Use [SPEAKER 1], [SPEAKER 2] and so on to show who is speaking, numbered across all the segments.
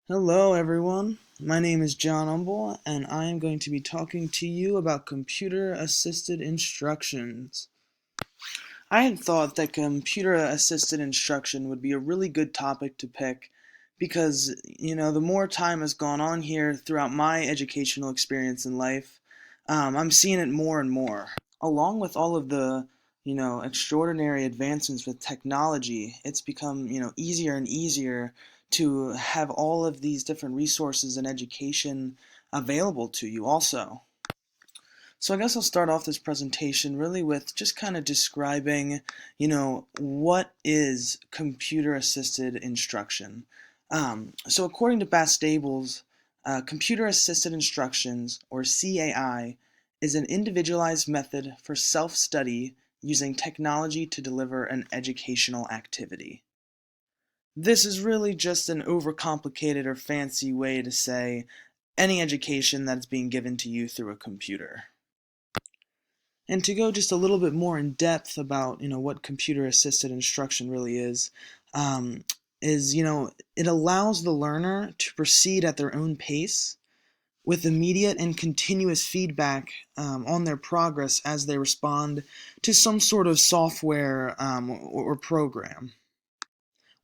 [SPEAKER 1] Hello, everyone. My name is John Umble, and I am going to be talking to you about computer assisted instructions. I had thought that computer assisted instruction would be a really good topic to pick because, the more time has gone on here throughout my educational experience in life, I'm seeing it more and more. Along with all of the, extraordinary advancements with technology, it's become, easier and easier to have all of these different resources and education available to you also. So I guess I'll start off this presentation really with just kind of describing, what is computer assisted instruction. So according to Bastables, computer assisted instructions, or CAI, is an individualized method for self-study using technology to deliver an educational activity. This is really just an overcomplicated or fancy way to say any education that's being given to you through a computer. And to go just a little bit more in depth about, what computer-assisted instruction really um, it allows the learner to proceed at their own pace with immediate and continuous feedback on their progress as they respond to some sort of software or program.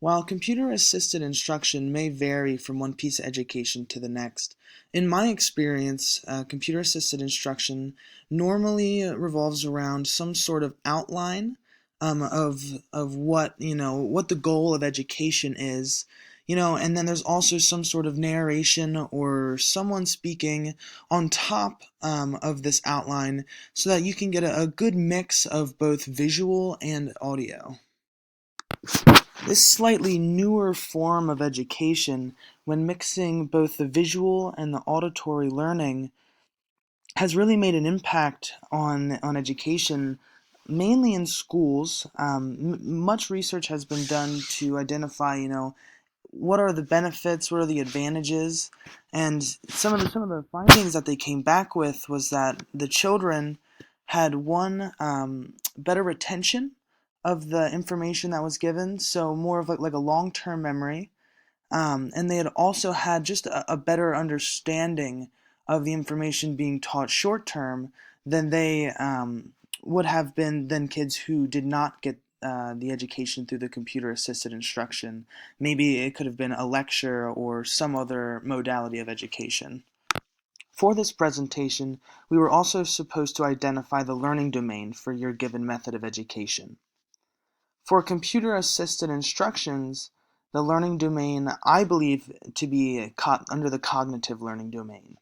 [SPEAKER 1] While computer-assisted instruction may vary from one piece of education to the next, in my experience, computer-assisted instruction normally revolves around some sort of outline of what what the goal of education is, and then there's also some sort of narration or someone speaking on top of this outline, so that you can get a good mix of both visual and audio. This slightly newer form of education, when mixing both the visual and the auditory learning, has really made an impact on education, mainly in schools. Much research has been done to identify, what are the benefits, what are the advantages, and some of the findings that they came back with was that the children had better retention of the information that was given, so more of like a long-term memory, and they had also had just a better understanding of the information being taught short term than they would have been than kids who did not get the education through the computer assisted instruction. Maybe it could have been a lecture or some other modality of education. For this presentation, we were also supposed to identify the learning domain for your given method of education. For computer-assisted instructions, the learning domain I believe to be under the cognitive learning domain.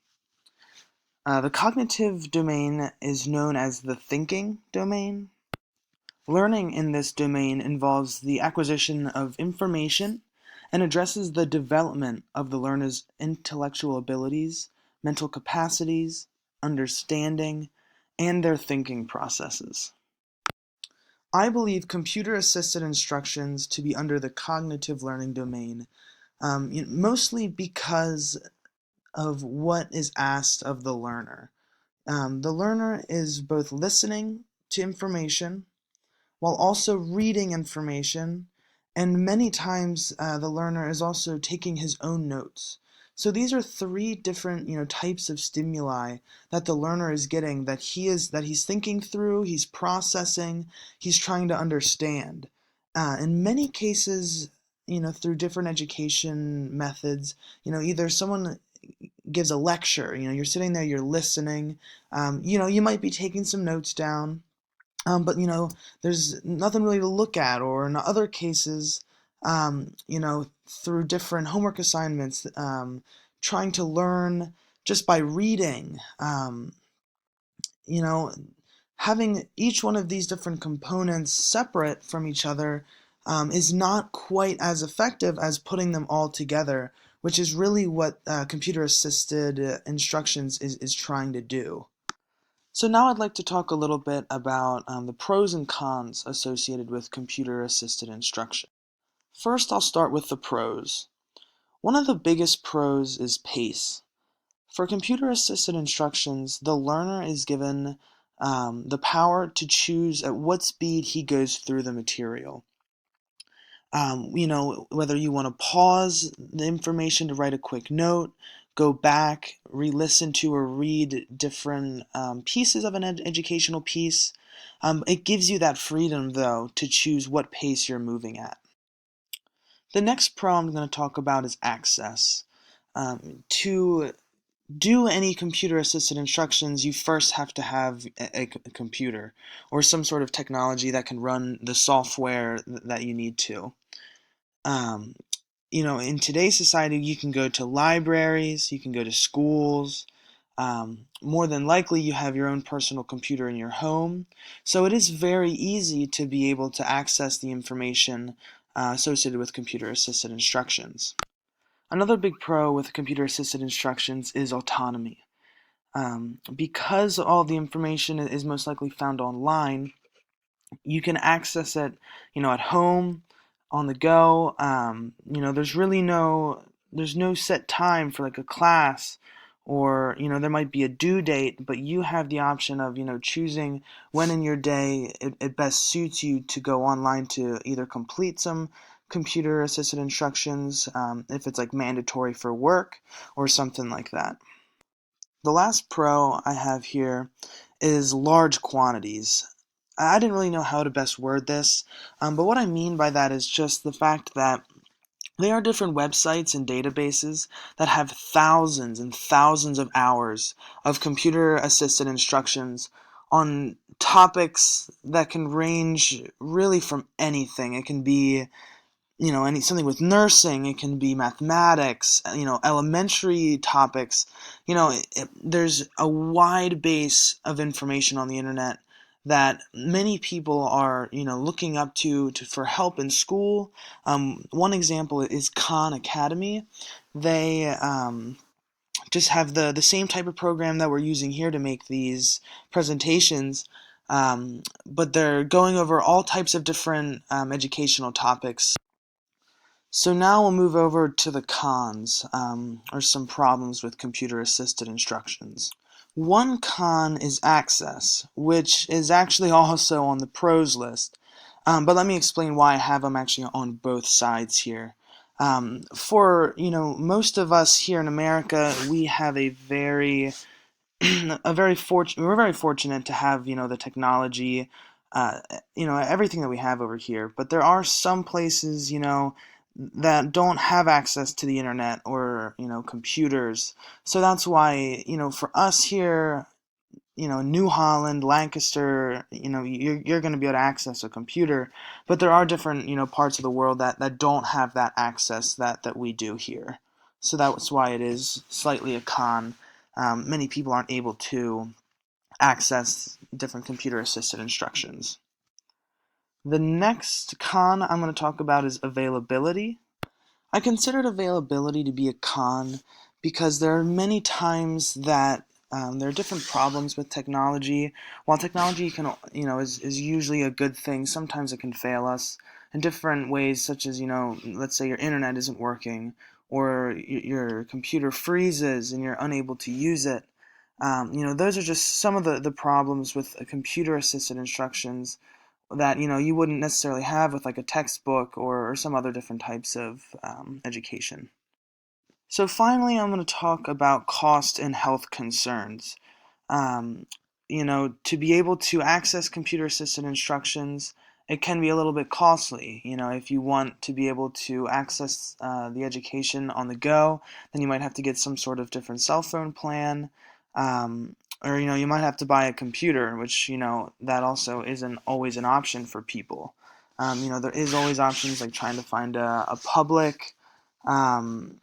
[SPEAKER 1] The cognitive domain is known as the thinking domain. Learning in this domain involves the acquisition of information and addresses the development of the learner's intellectual abilities, mental capacities, understanding, and their thinking processes. I believe computer-assisted instructions to be under the cognitive learning domain, mostly because of what is asked of the learner. The learner is both listening to information while also reading information, and many times the learner is also taking his own notes. So these are three different types of stimuli that the learner is getting, that he's thinking through, he's processing, he's trying to understand. In many cases, through different education methods, either someone gives a lecture, you're sitting there, you're listening, you might be taking some notes down, but there's nothing really to look at. Or in other cases, through different homework assignments, trying to learn just by reading, you know, having each one of these different components separate from each other is not quite as effective as putting them all together, which is really what computer-assisted instructions is trying to do. So now I'd like to talk a little bit about the pros and cons associated with computer-assisted instruction. First, I'll start with the pros. One of the biggest pros is pace. For computer-assisted instructions, the learner is given the power to choose at what speed he goes through the material. Whether you want to pause the information to write a quick note, go back, re-listen to or read different pieces of an educational piece. It gives you that freedom, though, to choose what pace you're moving at. The next pro I'm going to talk about is access. To do any computer-assisted instructions, you first have to have a computer or some sort of technology that can run the software that you need to. Um, in today's society, you can go to libraries, you can go to schools. More than likely, you have your own personal computer in your home. So it is very easy to be able to access the information associated with computer-assisted instructions. Another big pro with computer-assisted instructions is autonomy. Because all the information is most likely found online, you can access it, at home, on the go. There's no set time for like a class, or there might be a due date, but you have the option of choosing when in your day it best suits you to go online to either complete some computer assisted instructions, if it's like mandatory for work or something like that. The last pro I have here is large quantities. I didn't really know how to best word this, but what I mean by that is just the fact that there are different websites and databases that have thousands and thousands of hours of computer-assisted instructions on topics that can range really from anything. It can be something with nursing. It can be mathematics, elementary topics. There's a wide base of information on the internet that many people are looking up to for help in school. One example is Khan Academy. They just have the same type of program that we're using here to make these presentations, but they're going over all types of different educational topics. So now we'll move over to the cons, or some problems with computer-assisted instructions. One con is access, which is actually also on the pros list. But let me explain why I have them actually on both sides here. For most of us here in America, we have a very we're very fortunate to have the technology, everything that we have over here. But there are some places that don't have access to the internet or computers. So that's why for us here, New Holland, Lancaster, you're going to be able to access a computer, but there are different parts of the world that don't have that access that we do here. So that's why it is slightly a con. Many people aren't able to access different computer-assisted instructions. The next con I'm going to talk about is availability. I considered availability to be a con because there are many times that there are different problems with technology. While technology is usually a good thing, sometimes it can fail us in different ways, such as let's say your internet isn't working, or your computer freezes and you're unable to use it. Those are just some of the problems with computer-assisted instructions that you wouldn't necessarily have with like a textbook or some other different types of education. So finally, I'm going to talk about cost and health concerns. Um, to be able to access computer-assisted instructions, it can be a little bit costly. If you want to be able to access the education on the go, then you might have to get some sort of different cell phone plan. Or you might have to buy a computer, which that also isn't always an option for people. There is always options like trying to find a um,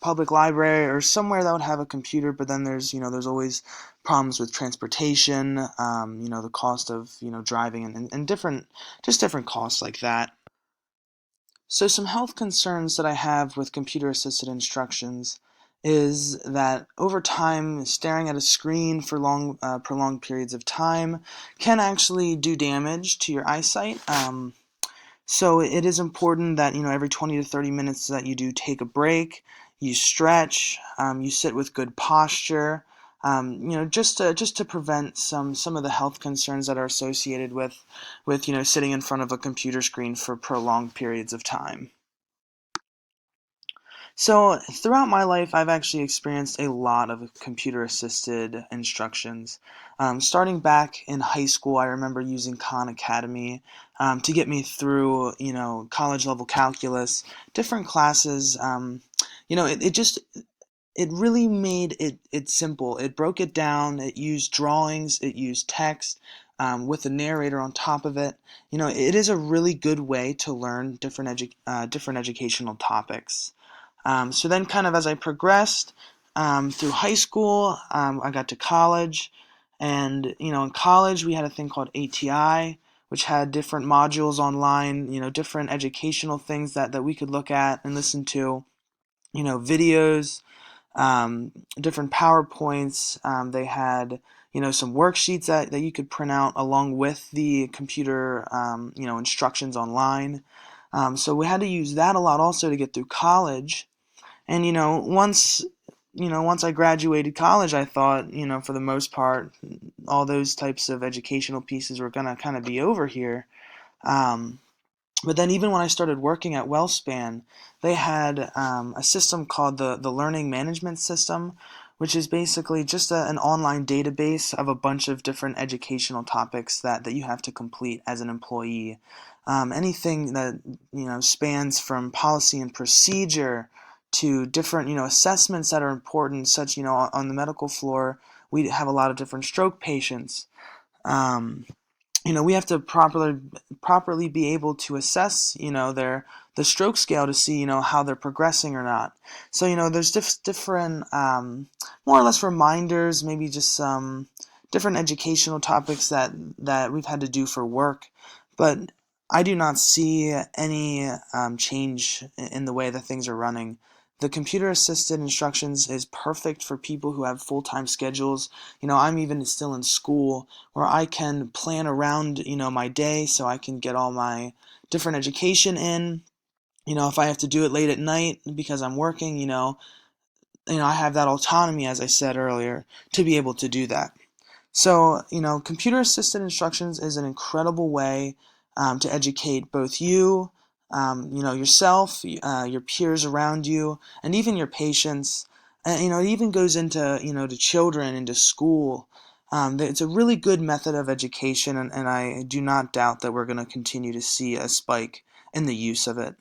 [SPEAKER 1] public library or somewhere that would have a computer, but then there's always problems with transportation, the cost of driving, and different costs like that. So some health concerns that I have with computer-assisted instructions is that over time, staring at a screen for long, prolonged periods of time can actually do damage to your eyesight. So it is important that every 20 to 30 minutes that you do take a break, you stretch, you sit with good posture. just to prevent some of the health concerns that are associated with sitting in front of a computer screen for prolonged periods of time. So throughout my life, I've actually experienced a lot of computer-assisted instructions. Starting back in high school, I remember using Khan Academy to get me through, college level calculus, different classes. It really made it simple. It broke it down. It used drawings. It used text. With a narrator on top of it. It is a really good way to learn different educational topics. So then, kind of as I progressed through high school, I got to college, and in college we had a thing called ATI, which had different modules online, different educational things that we could look at and listen to, videos, different PowerPoints. They had some worksheets that you could print out along with the computer instructions online. So we had to use that a lot also to get through college. And once I graduated college, I thought, for the most part, all those types of educational pieces were gonna kind of be over here. Um, but then even when I started working at WellSpan, they had a system called the Learning Management System, which is basically just an online database of a bunch of different educational topics that you have to complete as an employee. Anything that spans from policy and procedure to different assessments that are important, such on the medical floor, we have a lot of different stroke patients. Um, we have to properly be able to assess, the stroke scale to see, how they're progressing or not. So, there's different, more or less reminders, maybe just some different educational topics that we've had to do for work. But I do not see any change in the way that things are running. The computer assisted instructions is perfect for people who have full-time schedules. I'm even still in school where I can plan around, my day so I can get all my different education in. If I have to do it late at night because I'm working, I have that autonomy, as I said earlier, to be able to do that. So, computer assisted instructions is an incredible way to educate both you, yourself, your peers around you, and even your patients. And, it even goes into, to children, into school. It's a really good method of education, and I do not doubt that we're going to continue to see a spike in the use of it.